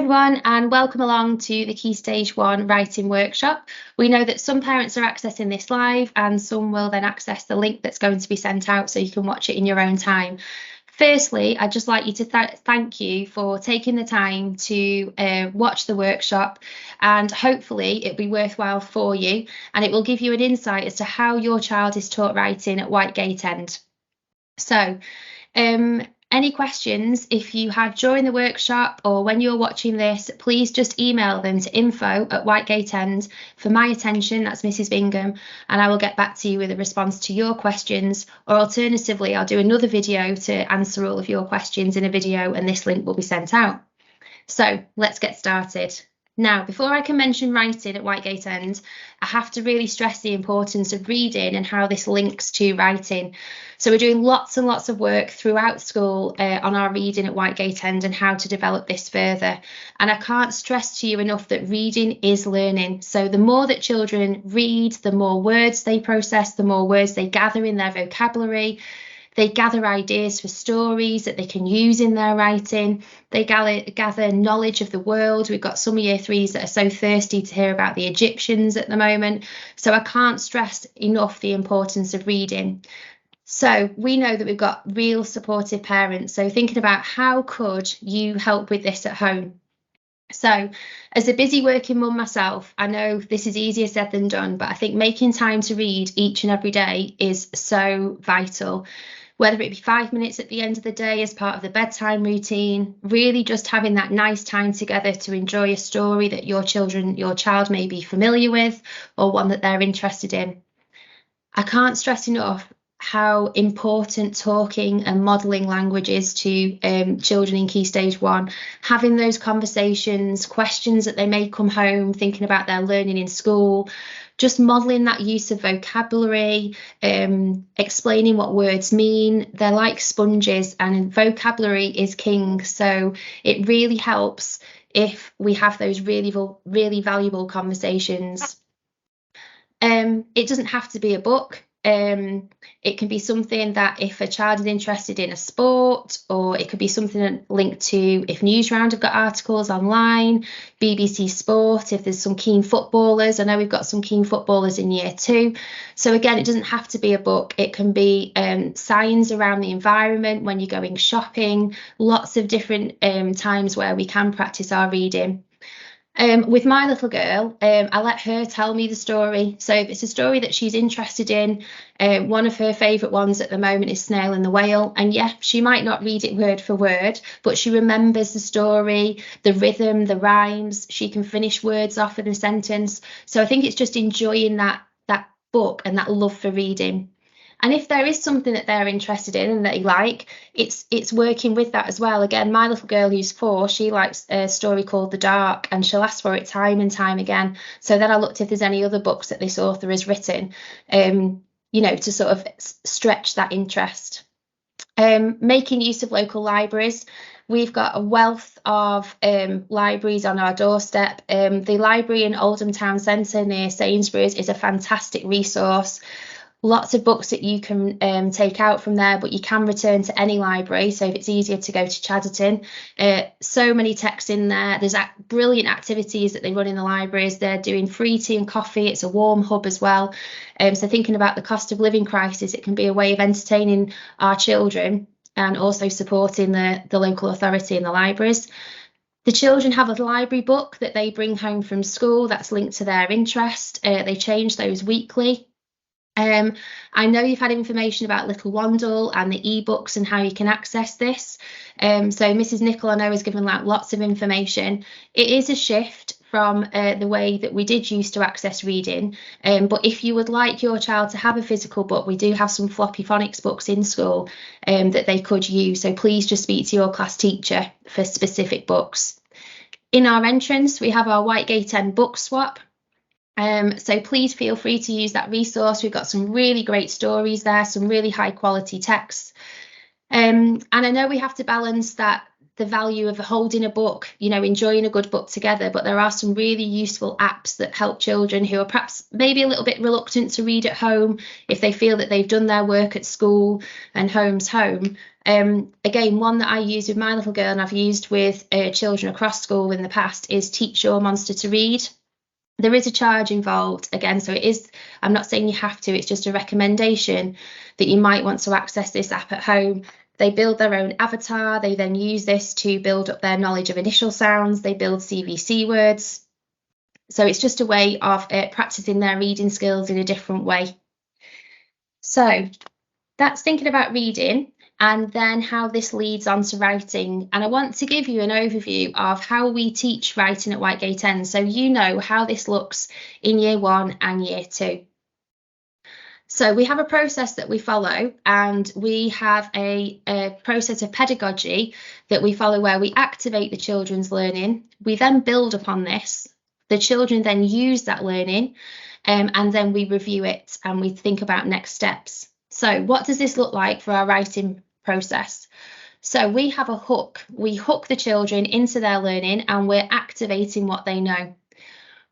everyone, and welcome along to the Key Stage 1 writing workshop. We know that some parents are accessing this live and some will then access the link that's going to be sent out so you can watch it in your own time. Firstly, I'd just like you to thank you for taking the time to watch the workshop, and hopefully it'll be worthwhile for you and it will give you an insight as to how your child is taught writing at Whitegate End. So, any questions, if you have during the workshop or when you're watching this, please just email them to info@Whitegate End for my attention, that's Mrs. Bingham, and I will get back to you with a response to your questions, or alternatively, I'll do another video to answer all of your questions in a video and this link will be sent out. So let's get started. Now, before I can mention writing at Whitegate End, I have to really stress the importance of reading and how this links to writing. So we're doing lots and lots of work throughout school on our reading at Whitegate End and how to develop this further. And I can't stress to you enough that reading is learning. So the more that children read, the more words they process, the more words they gather in their vocabulary. They gather ideas for stories that they can use in their writing. They gather knowledge of the world. We've got some year threes that are so thirsty to hear about the Egyptians at the moment. So I can't stress enough the importance of reading. So we know that we've got real supportive parents. So thinking about how could you help with this at home? So as a busy working mum myself, I know this is easier said than done, but I think making time to read each and every day is so vital. Whether it be 5 minutes at the end of the day as part of the bedtime routine, really just having that nice time together to enjoy a story that your child may be familiar with or one that they're interested in. I can't stress enough how important talking and modelling language is to children in Key Stage 1. Having those conversations, questions that they may come home thinking about their learning in school, just modelling that use of vocabulary, explaining what words mean. They're like sponges and vocabulary is king. So it really helps if we have those really valuable conversations. It doesn't have to be a book. It can be something that if a child is interested in a sport, or it could be something linked to if Newsround have got articles online, BBC Sport, if there's some keen footballers. I know we've got some keen footballers in year 2. So again, it doesn't have to be a book. It can be signs around the environment when you're going shopping, lots of different times where we can practice our reading. With my little girl, I let her tell me the story. So if it's a story that she's interested in, one of her favourite ones at the moment is Snail and the Whale. And yeah, she might not read it word for word, but she remembers the story, the rhythm, the rhymes. She can finish words off in a sentence. So I think it's just enjoying that book and that love for reading. And if there is something that they're interested in and they like, it's working with that as well. Again, my little girl who's 4, she likes a story called The Dark, and she'll ask for it time and time again. So then I looked if there's any other books that this author has written, to sort of stretch that interest. Making use of local libraries. We've got a wealth of libraries on our doorstep. The library in Oldham Town Centre near Sainsbury's is a fantastic resource. Lots of books that you can take out from there, but you can return to any library. So if it's easier to go to Chadderton, so many texts in there. There's brilliant activities that they run in the libraries. They're doing free tea and coffee. It's a warm hub as well. So thinking about the cost of living crisis, it can be a way of entertaining our children and also supporting the local authority in the libraries. The children have a library book that they bring home from school that's linked to their interest. They change those weekly. I know you've had information about Little Wandle and the ebooks and how you can access this. So Mrs. Nichol, I know, has given out lots of information. It is a shift from the way that we did used to access reading. But if you would like your child to have a physical book, we do have some floppy phonics books in school that they could use. So please just speak to your class teacher for specific books. In our entrance, we have our Whitegate End book swap. So please feel free to use that resource. We've got some really great stories there, some really high quality texts. And I know we have to balance that the value of holding a book, you know, enjoying a good book together, but there are some really useful apps that help children who are perhaps maybe a little bit reluctant to read at home if they feel that they've done their work at school and home's home. Again, one that I use with my little girl and I've used with children across school in the past is Teach Your Monster to Read. There is a charge involved again, so it is, I'm not saying you have to, it's just a recommendation that you might want to access this app at home. They build their own avatar, they then use this to build up their knowledge of initial sounds, they build CVC words. So it's just a way of practicing their reading skills in a different way. So that's thinking about reading, and then how this leads on to writing. And I want to give you an overview of how we teach writing at Whitegate End, so you know how this looks in year 1 and year 2. So we have a process that we follow, and we have a process of pedagogy that we follow where we activate the children's learning. We then build upon this. The children then use that learning, and then we review it and we think about next steps. So what does this look like for our writing process? So we have a hook. We hook the children into their learning and we're activating what they know.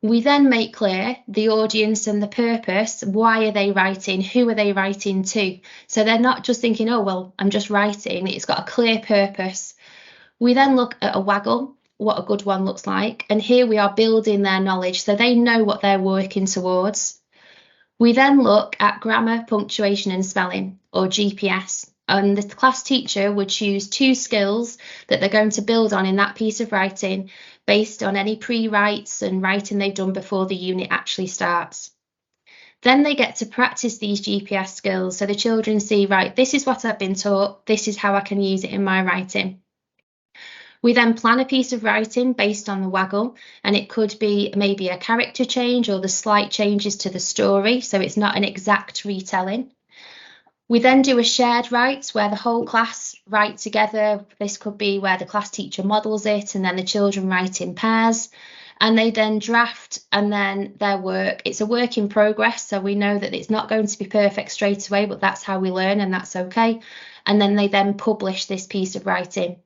We then make clear the audience and the purpose. Why are they writing? Who are they writing to? So they're not just thinking, oh, well, I'm just writing. It's got a clear purpose. We then look at a waggle, what a good one looks like. And here we are building their knowledge so they know what they're working towards. We then look at grammar, punctuation and spelling, or GPS. And the class teacher would choose 2 skills that they're going to build on in that piece of writing based on any pre-writes and writing they've done before the unit actually starts. Then they get to practice these GPS skills so the children see, right, this is what I've been taught, this is how I can use it in my writing. We then plan a piece of writing based on the waggle, and it could be maybe a character change or the slight changes to the story, so it's not an exact retelling. We then do a shared write where the whole class write together. This could be where the class teacher models it and then the children write in pairs, and they then draft and then their work. It's a work in progress, so we know that it's not going to be perfect straight away, but that's how we learn and that's okay. And then they then publish this piece of writing.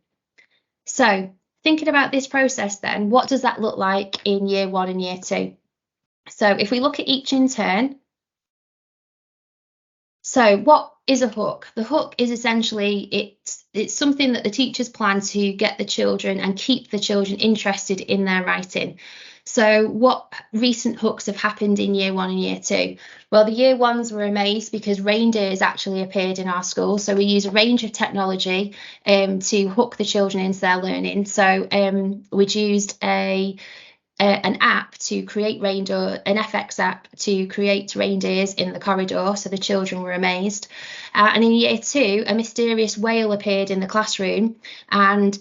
So thinking about this process then, what does that look like in year 1 and year 2? So if we look at each in turn, so what is a hook? The hook is essentially, it's something that the teachers plan to get the children and keep the children interested in their writing. So what recent hooks have happened in year 1 and year 2? Well, the year 1s were amazed because reindeers actually appeared in our school. So we use a range of technology to hook the children into their learning. So we'd used an app to create reindeer, an FX app to create reindeers in the corridor, so the children were amazed. And in year 2, a mysterious whale appeared in the classroom, and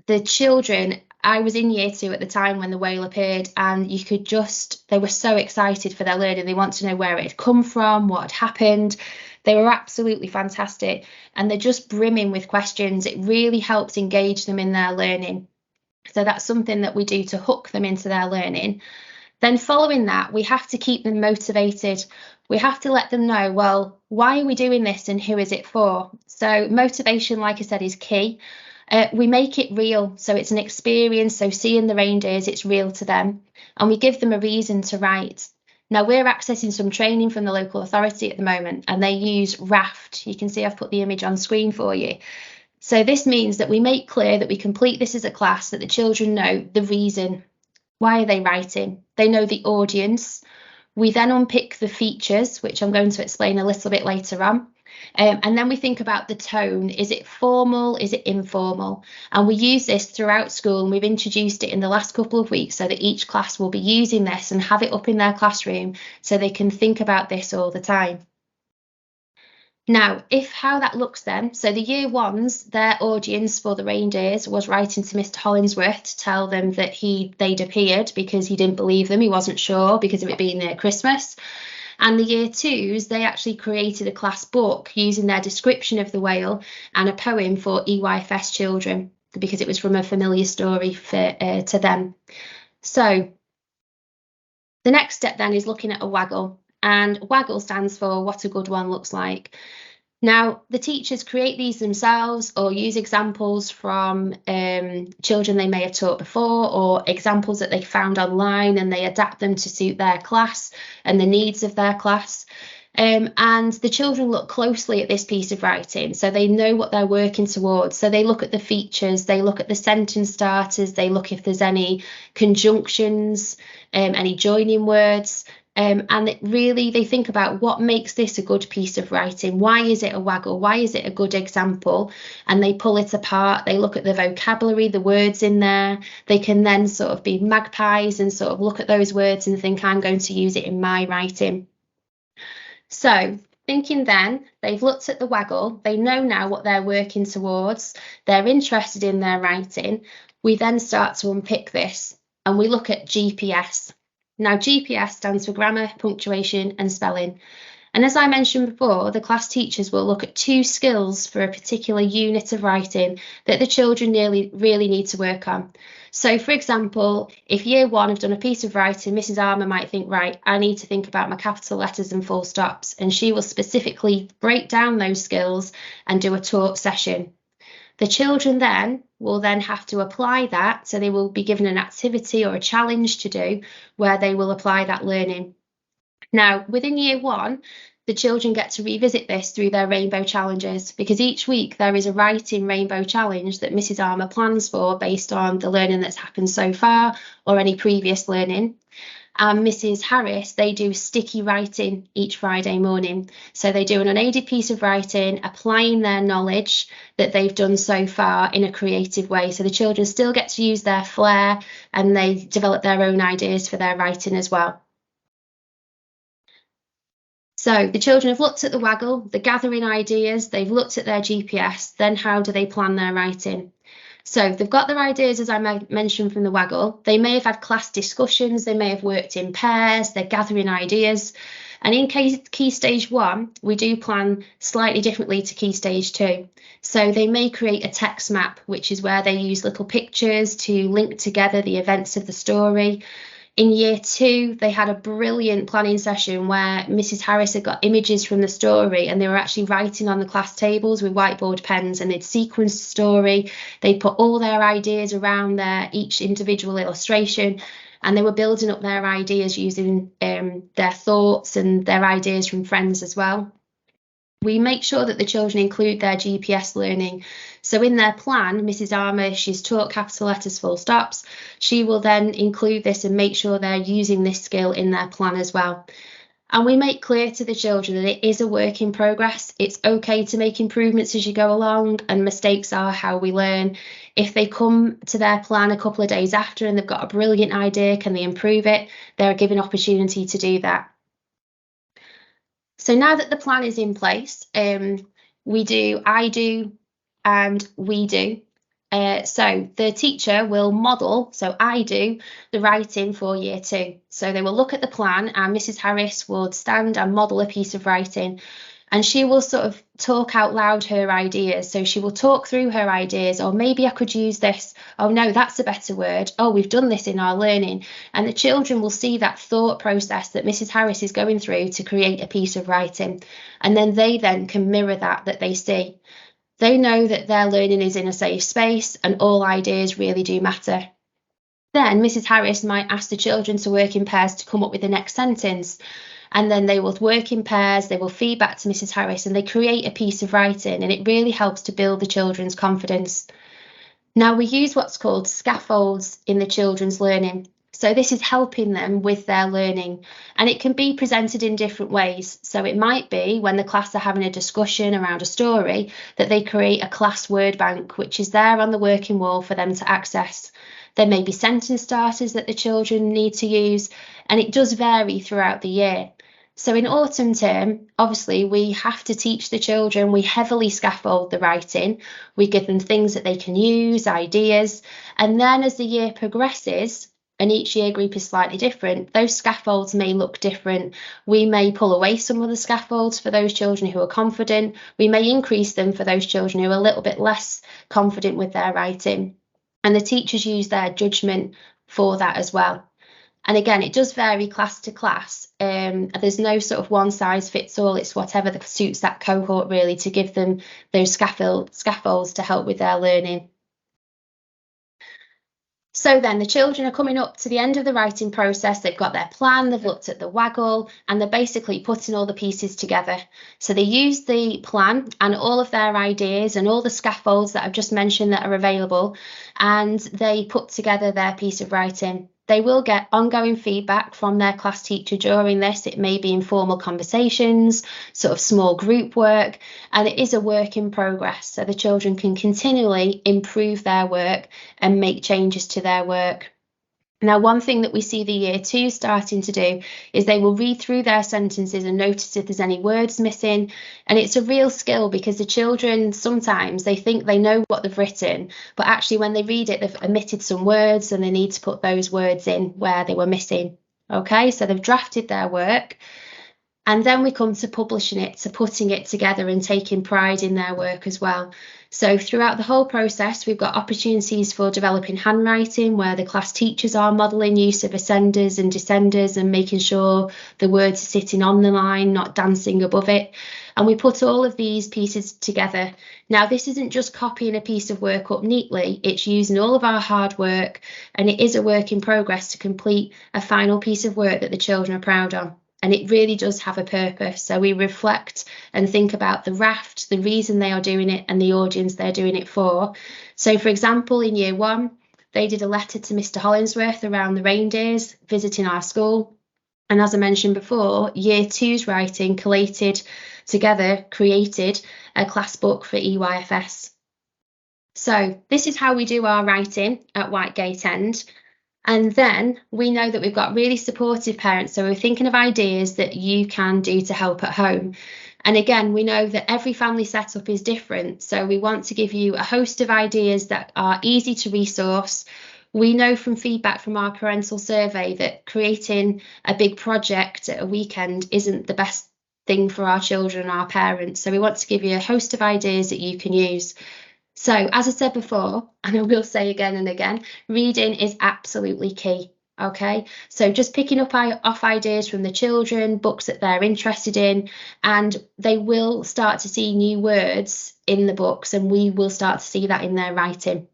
the children, I was in year 2 at the time when the whale appeared, and you could just, they were so excited for their learning. They want to know where it had come from, what had happened. They were absolutely fantastic, and they're just brimming with questions. It really helped engage them in their learning. So that's something that we do to hook them into their learning. Then following that, we have to keep them motivated. We have to let them know, well, why are we doing this and who is it for? So motivation, like I said, is key. We make it real, so it's an experience. So seeing the reindeers, it's real to them. And we give them a reason to write. Now, we're accessing some training from the local authority at the moment, and they use Raft. You can see I've put the image on screen for you. So this means that we make clear that we complete this as a class, that the children know the reason. Why are they writing? They know the audience. We then unpick the features, which I'm going to explain a little bit later on. And then we think about the tone. Is it formal? Is it informal? And we use this throughout school, and we've introduced it in the last couple of weeks so that each class will be using this and have it up in their classroom so they can think about this all the time. Now, how that looks then, so the year 1s, their audience for the reindeers was writing to Mr. Hollingsworth to tell them that they'd appeared because he didn't believe them, he wasn't sure because of it being near Christmas. And the year 2s, they actually created a class book using their description of the whale and a poem for EYFS children because it was from a familiar story to them. So the next step then is looking at a waggle. And waggle stands for what a good one looks like. Now, the teachers create these themselves or use examples from children they may have taught before, or examples that they found online, and they adapt them to suit their class and the needs of their class. And the children look closely at this piece of writing, so they know what they're working towards. So they look at the features, they look at the sentence starters, they look if there's any conjunctions, any joining words. And they think about what makes this a good piece of writing. Why is it a waggle? Why is it a good example? And they pull it apart. They look at the vocabulary, the words in there. They can then sort of be magpies and sort of look at those words and think, I'm going to use it in my writing. So thinking then, they've looked at the waggle, they know now what they're working towards, they're interested in their writing. We then start to unpick this and we look at GPS. Now, GPS stands for grammar, punctuation and spelling. And as I mentioned before, the class teachers will look at 2 skills for a particular unit of writing that the children really need to work on. So, for example, if year 1 have done a piece of writing, Mrs. Armour might think, right, I need to think about my capital letters and full stops. And she will specifically break down those skills and do a talk session. The children then will have to apply that. So they will be given an activity or a challenge to do where they will apply that learning. Now, within year 1, the children get to revisit this through their rainbow challenges, because each week there is a writing rainbow challenge that Mrs. Armour plans for based on the learning that's happened so far or any previous learning. And Mrs. Harris, they do sticky writing each Friday morning. So they do an unaided piece of writing, applying their knowledge that they've done so far in a creative way. So the children still get to use their flair and they develop their own ideas for their writing as well. So the children have looked at the waggle, they're gathering ideas, they've looked at their GPS, then how do they plan their writing? So they've got their ideas, as I mentioned, from the waggle. They may have had class discussions, they may have worked in pairs, they're gathering ideas. And in Key Stage 1, we do plan slightly differently to Key Stage 2. So they may create a text map, which is where they use little pictures to link together the events of the story. In year 2, they had a brilliant planning session where Mrs. Harris had got images from the story and they were actually writing on the class tables with whiteboard pens, and they'd sequenced the story. They'd put all their ideas around each individual illustration, and they were building up their ideas using their thoughts and their ideas from friends as well. We make sure that the children include their GPS learning. So in their plan, Mrs. Armour, she's taught capital letters, full stops. She will then include this and make sure they're using this skill in their plan as well. And we make clear to the children that it is a work in progress. It's okay to make improvements as you go along, and mistakes are how we learn. If they come to their plan a couple of days after and they've got a brilliant idea, can they improve it? They're given opportunity to do that. So now that the plan is in place, we do, I do, and we do. So the teacher will model, so I do, the writing for year 2. So they will look at the plan and Mrs. Harris would stand and model a piece of writing, and she will sort of talk out loud her ideas. So she will talk through her ideas, or maybe I could use this. Oh no, that's a better word. Oh, we've done this in our learning. And the children will see that thought process that Mrs. Harris is going through to create a piece of writing. And then they can mirror that they see. They know that their learning is in a safe space and all ideas really do matter. Then Mrs. Harris might ask the children to work in pairs to come up with the next sentence. And then they will work in pairs, they will feed back to Mrs. Harris, and they create a piece of writing, and it really helps to build the children's confidence. Now, we use what's called scaffolds in the children's learning. So this is helping them with their learning, and it can be presented in different ways. So it might be when the class are having a discussion around a story that they create a class word bank, which is there on the working wall for them to access. There may be sentence starters that the children need to use, and it does vary throughout the year. So in autumn term, obviously, we have to teach the children. We heavily scaffold the writing. We give them things that they can use, ideas. And then as the year progresses, and each year group is slightly different, those scaffolds may look different. We may pull away some of the scaffolds for those children who are confident. We may increase them for those children who are a little bit less confident with their writing. And the teachers use their judgment for that as well. And again, it does vary class to class. There's no sort of one size fits all. It's whatever suits that cohort really, to give them those scaffolds to help with their learning. So then the children are coming up to the end of the writing process. They've got their plan, they've looked at the waggle, and they're basically putting all the pieces together. So they use the plan and all of their ideas and all the scaffolds that I've just mentioned that are available, and they put together their piece of writing. They will get ongoing feedback from their class teacher during this. It may be informal conversations, sort of small group work, and it is a work in progress. So the children can continually improve their work and make changes to their work. Now, one thing that we see the year two starting to do is they will read through their sentences and notice if there's any words missing. And it's a real skill, because the children, sometimes they think they know what they've written, but actually when they read it, they've omitted some words and they need to put those words in where they were missing. Okay, so they've drafted their work. And then we come to publishing it, to putting it together and taking pride in their work as well. So throughout the whole process, we've got opportunities for developing handwriting, where the class teachers are modelling use of ascenders and descenders and making sure the words are sitting on the line, not dancing above it. And we put all of these pieces together. Now, this isn't just copying a piece of work up neatly, it's using all of our hard work, and it is a work in progress to complete a final piece of work that the children are proud of. And it really does have a purpose. So we reflect and think about the raft, the reason they are doing it, and the audience they're doing it for. So, for example, in year one, they did a letter to Mr. Hollingsworth around the reindeers visiting our school. And as I mentioned before, year two's writing created a class book for EYFS. So this is how we do our writing at Whitegate End. And then we know that we've got really supportive parents. So we're thinking of ideas that you can do to help at home. And again, we know that every family setup is different. So we want to give you a host of ideas that are easy to resource. We know from feedback from our parental survey that creating a big project at a weekend isn't the best thing for our children and our parents. So we want to give you a host of ideas that you can use. So, as I said before, and I will say again and again, reading is absolutely key. Okay, so just picking up off ideas from the children, books that they're interested in, and they will start to see new words in the books, and we will start to see that in their writing.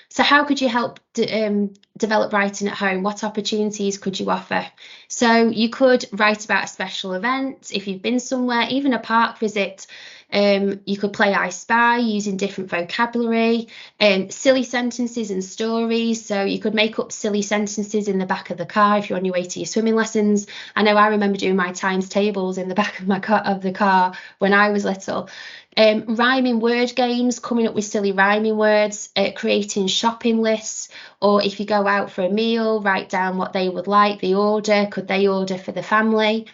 So how could you help develop writing at home? What opportunities could you offer? So you could write about a special event, if you've been somewhere, even a park visit. You could play I Spy using different vocabulary, silly sentences and stories. So you could make up silly sentences in the back of the car if you're on your way to your swimming lessons. I know I remember doing my times tables in the back of the car when I was little. Rhyming word games, coming up with silly rhyming words, creating shopping lists, or if you go out for a meal, write down what they would like, the order, could they order for the family?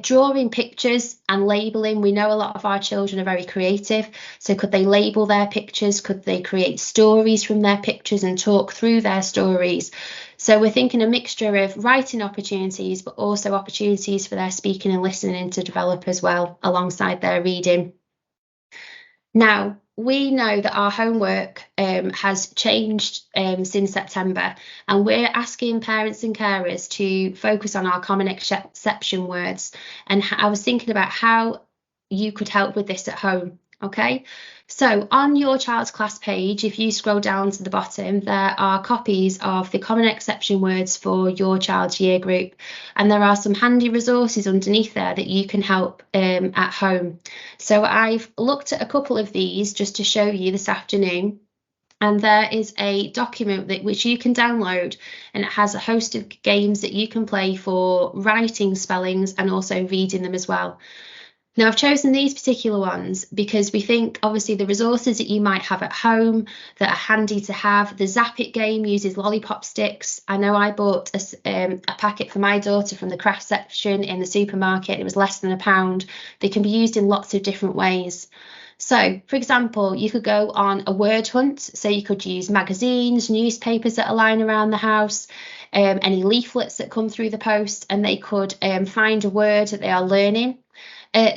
Drawing pictures and labelling. We know a lot of our children are very creative, so could they label their pictures? Could they create stories from their pictures and talk through their stories? So we're thinking a mixture of writing opportunities, but also opportunities for their speaking and listening to develop as well alongside their reading. Now, we know that our homework has changed since September, and we're asking parents and carers to focus on our common exception words. And I was thinking about how you could help with this at home. Okay, so on your child's class page, if you scroll down to the bottom, there are copies of the common exception words for your child's year group, and there are some handy resources underneath there that you can help at home. So I've looked at a couple of these just to show you this afternoon, and there is a document which you can download, and it has a host of games that you can play for writing spellings and also reading them as well. Now, I've chosen these particular ones because we think, obviously, the resources that you might have at home that are handy to have. The Zap It game uses lollipop sticks. I know I bought a packet for my daughter from the craft section in the supermarket. It was less than £1. They can be used in lots of different ways. So, for example, you could go on a word hunt. So you could use magazines, newspapers that are lying around the house, any leaflets that come through the post, and they could find a word that they are learning.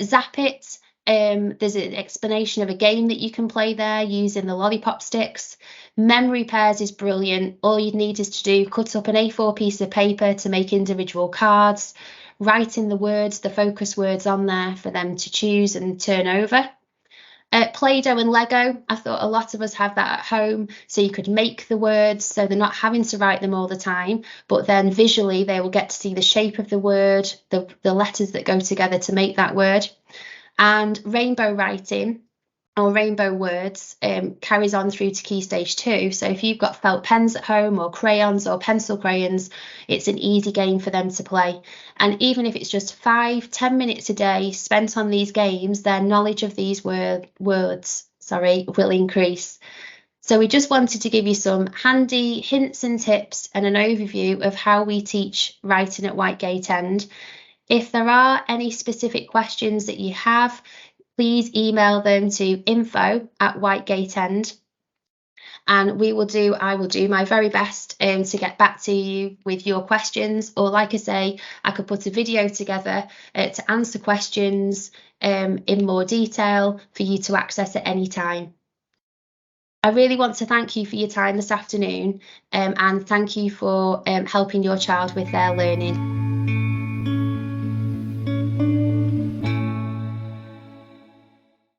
Zap It There's an explanation of a game that you can play there using the lollipop sticks. Memory pairs is brilliant. All you need is to do cut up an A4 piece of paper to make individual cards, writing the words, the focus words on there for them to choose and turn over. Play-Doh and Lego, I thought a lot of us have that at home, so you could make the words so they're not having to write them all the time, but then visually they will get to see the shape of the word, the letters that go together to make that word. And rainbow writing or rainbow words carries on through to Key Stage 2. So if you've got felt pens at home or crayons or pencil crayons, it's an easy game for them to play. And even if it's just 5-10 minutes a day spent on these games, their knowledge of these words will increase. So we just wanted to give you some handy hints and tips and an overview of how we teach writing at Whitegate End. If there are any specific questions that you have, please email them to info@Whitegate End, and I will do my very best to get back to you with your questions. Or like I say, I could put a video together to answer questions in more detail for you to access at any time. I really want to thank you for your time this afternoon, and thank you for helping your child with their learning.